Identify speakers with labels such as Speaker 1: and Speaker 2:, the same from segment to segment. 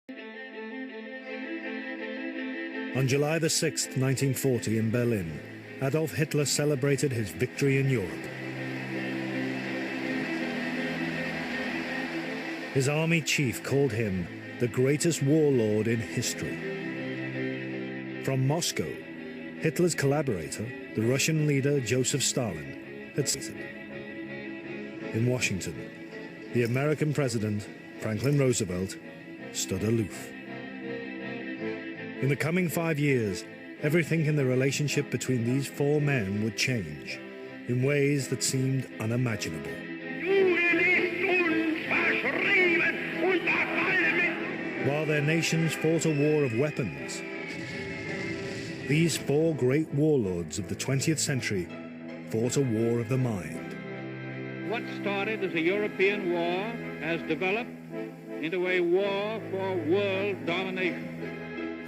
Speaker 1: On July the 6th, 1940, in Berlin, Adolf Hitler celebrated his victory in Europe. His army chief called him the greatest warlord in history. From Moscow, Hitler's collaborator, the Russian leader Joseph Stalin, had said. In Washington, the American president, Franklin Roosevelt, stood aloof. In the coming 5 years, everything in the relationship between these four men would change in ways that seemed unimaginable. While their nations fought a war of weapons, these four great warlords of the 20th century fought a war of the mind.
Speaker 2: What started as a European war has developed into a war for world domination.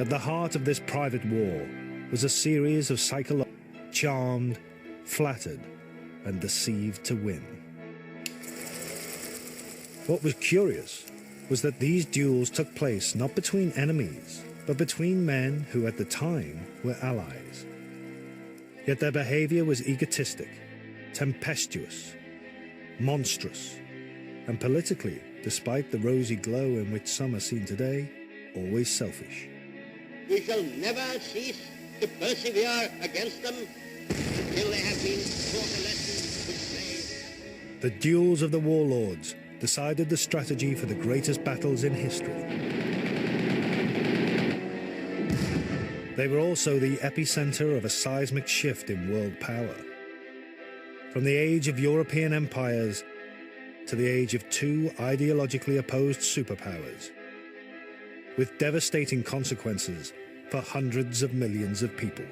Speaker 1: At the heart of this private war was a series of psychological, charmed, flattered, and deceived to win. What was curious was that these duels took place not between enemies, but between men who at the time were allies. Yet their behavior was egotistic, tempestuous, monstrous, and politically, despite the rosy glow in which some are seen today, always selfish.
Speaker 3: We shall never cease to persevere against them until they have been taught a lesson which they...
Speaker 1: The duels of the warlords decided the strategy for the greatest battles in history. They were also the epicenter of a seismic shift in world power. From the age of European empires to the age of two ideologically opposed superpowers, with devastating consequences for hundreds of millions of people.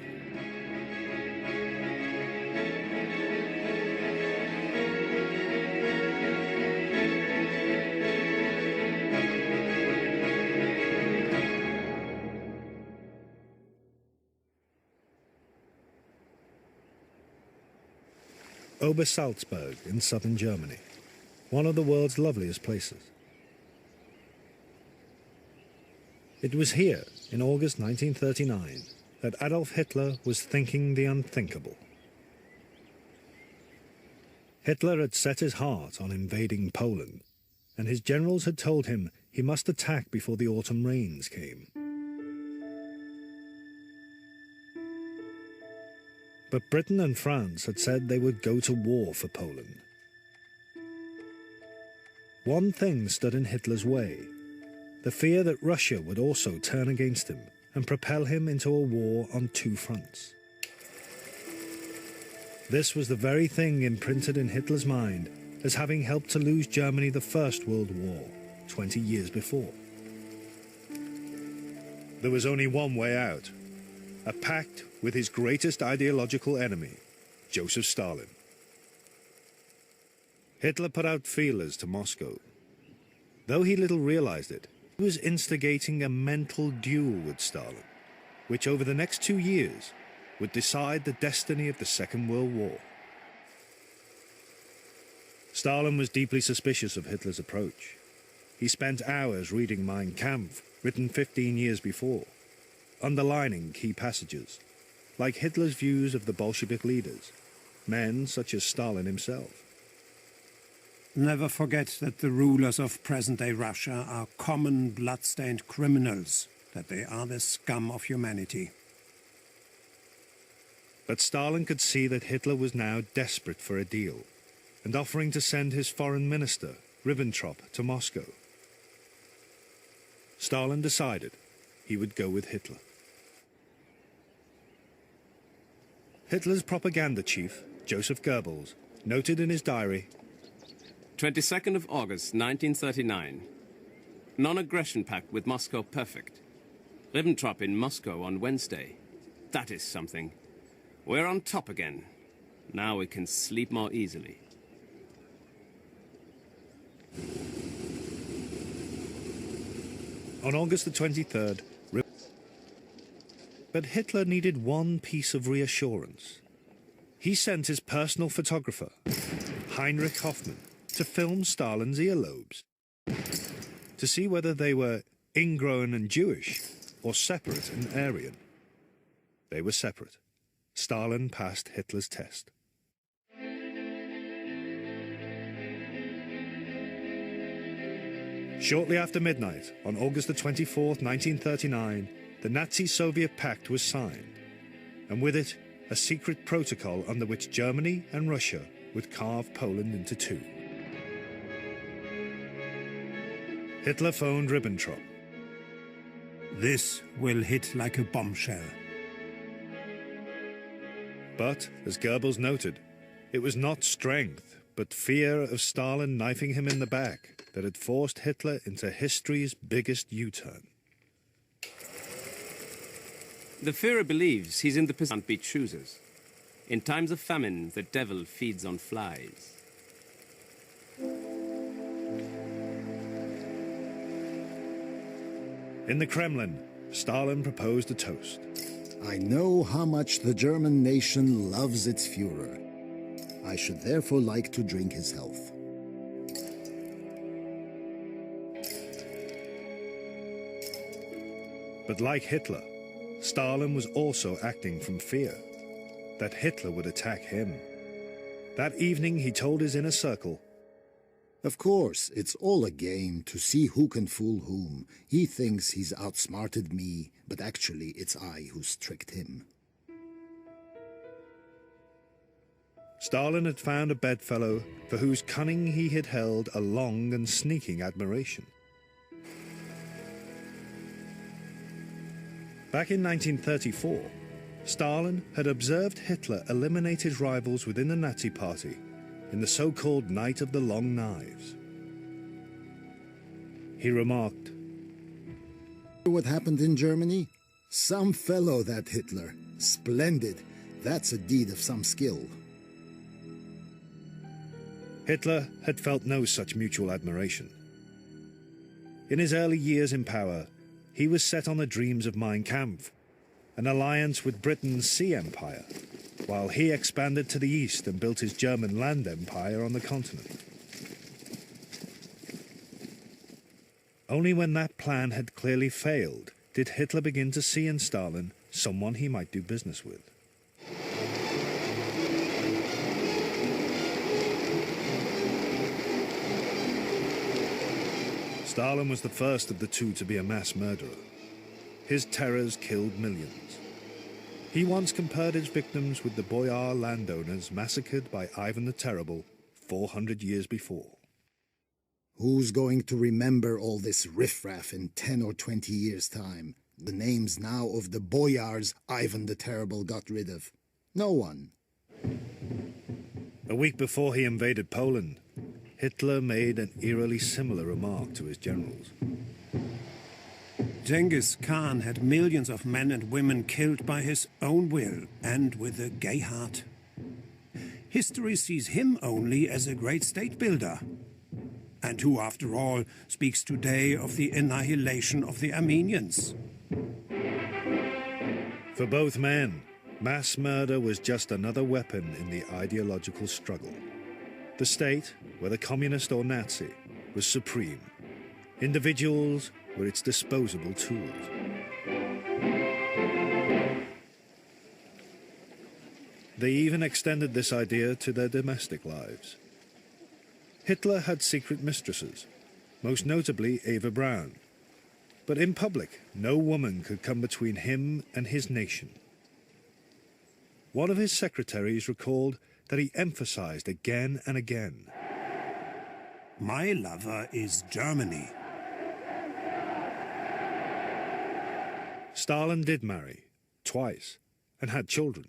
Speaker 1: Obersalzberg in southern Germany, one of the world's loveliest places. It was here, in August 1939, that Adolf Hitler was thinking the unthinkable. Hitler had set his heart on invading Poland, and his generals had told him he must attack before the autumn rains came. But Britain and France had said they would go to war for Poland. One thing stood in Hitler's way: the fear that Russia would also turn against him and propel him into a war on two fronts. This was the very thing imprinted in Hitler's mind as having helped to lose Germany the First World War 20 years before. There was only one way out: a pact with his greatest ideological enemy, Joseph Stalin. Hitler put out feelers to Moscow. Though he little realized it, he was instigating a mental duel with Stalin, which over the next 2 years would decide the destiny of the Second World War. Stalin was deeply suspicious of Hitler's approach. He spent hours reading Mein Kampf, written 15 years before, underlining key passages, like Hitler's views of the Bolshevik leaders, men such as Stalin himself.
Speaker 4: Never forget that the rulers of present-day Russia are common blood-stained criminals, that they are the scum of humanity.
Speaker 1: But Stalin could see that Hitler was now desperate for a deal, and offering to send his foreign minister, Ribbentrop, to Moscow. Stalin decided he would go with Hitler. Hitler's propaganda chief, Joseph Goebbels, noted in his diary,
Speaker 5: 22nd of August, 1939. Non-aggression pact with Moscow perfect. Ribbentrop in Moscow on Wednesday. That is something. We're on top again. Now we can sleep more easily.
Speaker 1: On August the 23rd, but Hitler needed one piece of reassurance. He sent his personal photographer, Heinrich Hoffmann, to film Stalin's earlobes, to see whether they were ingrown and Jewish, or separate and Aryan? They were separate. Stalin passed Hitler's test. Shortly after midnight, on August the 24th, 1939, the Nazi-Soviet pact was signed, and with it, a secret protocol under which Germany and Russia would carve Poland into two. Hitler phoned Ribbentrop.
Speaker 4: This will hit like a bombshell.
Speaker 1: But, as Goebbels noted, it was not strength, but fear of Stalin knifing him in the back that had forced Hitler into history's biggest U-turn.
Speaker 5: The Führer believes he's in the position to be choosers. In times of famine, the devil feeds on flies.
Speaker 1: In the Kremlin, Stalin proposed a toast.
Speaker 6: I know how much the German nation loves its Führer. I should therefore like to drink his health.
Speaker 1: But like Hitler, Stalin was also acting from fear that Hitler would attack him. That evening, he told his inner circle,
Speaker 6: Of course, it's all a game to see who can fool whom. He thinks he's outsmarted me, but actually it's I who's tricked him.
Speaker 1: Stalin had found a bedfellow for whose cunning he had held a long and sneaking admiration. Back in 1934, Stalin had observed Hitler eliminate his rivals within the Nazi Party in the so-called Night of the Long Knives. He remarked,
Speaker 6: What happened in Germany? Some fellow, that Hitler. Splendid. That's a deed of some skill.
Speaker 1: Hitler had felt no such mutual admiration. In his early years in power, he was set on the dreams of Mein Kampf, an alliance with Britain's Sea Empire, while he expanded to the east and built his German land empire on the continent. Only when that plan had clearly failed did Hitler begin to see in Stalin someone he might do business with. Stalin was the first of the two to be a mass murderer. His terrors killed millions. He once compared his victims with the boyar landowners massacred by Ivan the Terrible 400 years before.
Speaker 6: Who's going to remember all this riffraff in 10 or 20 years' time? The names now of the boyars Ivan the Terrible got rid of? No one.
Speaker 1: A week before he invaded Poland, Hitler made an eerily similar remark to his generals.
Speaker 4: Genghis Khan had millions of men and women killed by his own will and with a gay heart. History sees him only as a great state builder. And who, after all, speaks today of the annihilation of the Armenians?
Speaker 1: For both men, mass murder was just another weapon in the ideological struggle. The state, whether communist or Nazi, was supreme. Individuals were its disposable tools. They even extended this idea to their domestic lives. Hitler had secret mistresses, most notably Eva Braun. But in public, no woman could come between him and his nation. One of his secretaries recalled that he emphasized again and again,
Speaker 4: My lover is Germany.
Speaker 1: Stalin did marry, twice, and had children.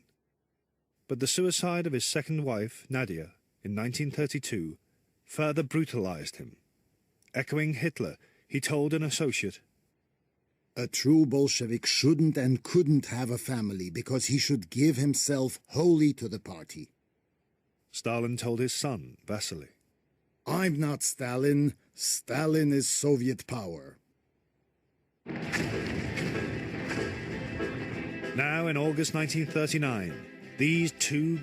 Speaker 1: But the suicide of his second wife, Nadia, in 1932, further brutalized him. Echoing Hitler, he told an associate,
Speaker 6: A true Bolshevik shouldn't and couldn't have a family because he should give himself wholly to the party.
Speaker 1: Stalin told his son, Vasily,
Speaker 6: I'm not Stalin. Stalin is Soviet power.
Speaker 1: Now in August 1939, these two